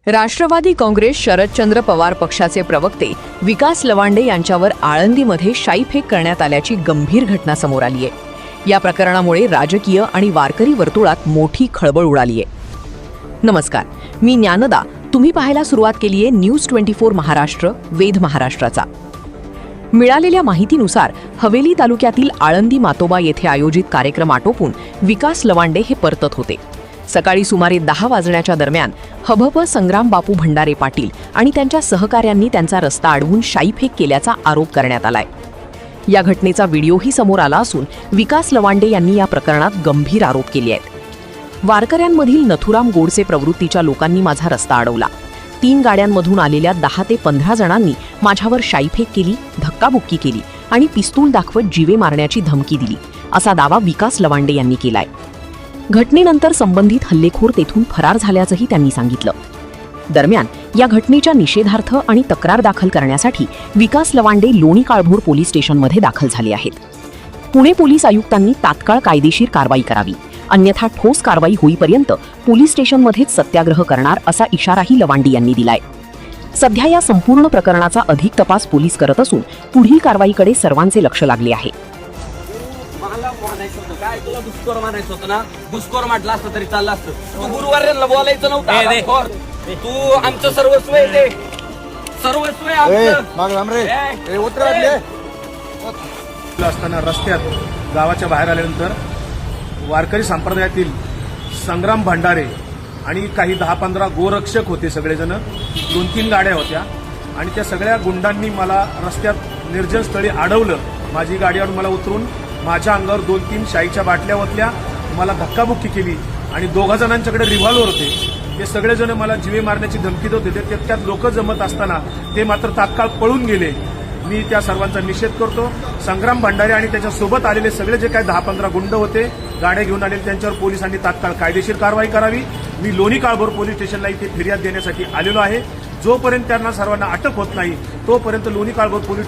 राष्ट्रवादी काँग्रेस शरदचंद्र पवार पक्षाचे प्रवक्ते विकास लवांडे यांच्यावर आळंदीमध्ये शाईफेक करण्यात आल्याची गंभीर घटना समोर आली आहे। या प्रकरणामुळे राजकीय आणि वारकरी वर्तुळात मोठी खळबळ उडाली आहे। नमस्कार, मी ज्ञानदा। तुम्ही पाहायला सुरुवात केली आहे न्यूज 24 महाराष्ट्र वेध महाराष्ट्राचा। मिळालेल्या माहितीनुसार हवेली तालुक्यातील आळंदी मातोबा येथे आयोजित कार्यक्रम आटोपून विकास लवांडे हे परतत होते। सकाळी सुमारे 10 वाजण्याच्या दरम्यान हभप संग्राम बापू भंडारे पाटील आणि त्यांच्या सहकाऱ्यांनी त्यांचा रस्ता अडवून शाईफेक केल्याचा आरोप करण्यात आलाय। या घटनेचा व्हिडिओही समोर आला असून विकास लवांडे यांनी या प्रकरणात गंभीर आरोप केले आहेत। वारकऱ्यांमधील नथुराम गोडसे प्रवृत्तीच्या लोकांनी माझा रस्ता अडवला। 3 गाड्यांमधून आलेल्या 10 ते 15 जणांनी माझ्यावर शाईफेक केली, धक्काबुक्की केली आणि पिस्तूल दाखवत जीवे मारण्याची धमकी दिली, असा दावा विकास लवांडे यांनी केलाय। घटनेनंतर संबंधित हल्लेखोर तेथून फरार झाल्याचंही त्यांनी सांगितलं। दरम्यान या घटनेच्या निषेधार्थ आणि तक्रार दाखल करण्यासाठी विकास लवांडे लोणी काळभोर पोलीस स्टेशनमध्ये दाखल झाले आहेत। पुणे पोलीस आयुक्तांनी तात्काळ कायदेशीर कारवाई करावी, अन्यथा ठोस कारवाई होईपर्यंत पोलीस स्टेशनमध्येच सत्याग्रह करणार असा इशाराही लवांडे यांनी दिलाय। सध्या या संपूर्ण प्रकरणाचा अधिक तपास पोलीस करत असून पुढील कारवाईकडे सर्वांचे लक्ष लागले आहे। काय तुला दुष्कर म्हणायचं होतं ना? दुष्कर म्हटलं असतं तरी चाललं असतं। तू गुरुवार्यांना बोलायचं नव्हतं। तू आमचं सर्वस्व आहे, ते सर्वस्व आहे असताना रस्त्यात गावाच्या बाहेर आल्यानंतर वारकरी संप्रदायातील संग्राम भंडारे आणि काही 10-15 गोरक्षक होते। सगळेजण 2-3 गाड्या होत्या आणि त्या सगळ्या गुंडांनी मला रस्त्यात निर्जन स्थळी अडवलं। माझी गाडीवर मला उतरून माझ्या अंगावर 2-3 शाईच्या बाटल्या ओतल्या, मला धक्काबुक्की केली आणि 2 जणांच्याकडे रिव्हॉल्वर होते। ते सगळेजण मला जीवे मारण्याची धमकी देत होते। त्यात लोक जमत असताना ते मात्र तात्काळ पळून गेले। मी त्या सर्वांचा निषेध करतो। संग्राम भंडारे आणि त्याच्यासोबत आलेले सगळे जे काही 10-15 गुंड होते, गाड्या घेऊन आलेले, त्यांच्यावर पोलिसांनी तात्काळ कायदेशीर कारवाई करावी। मी लोणी काळभोर पोलीस स्टेशनला इथे फिर्याद देण्यासाठी आलेलो आहे। जोपर्यंत त्यांना सर्वांना अटक होत नाही तोपर्यंत लोणी काळभोर पोलीस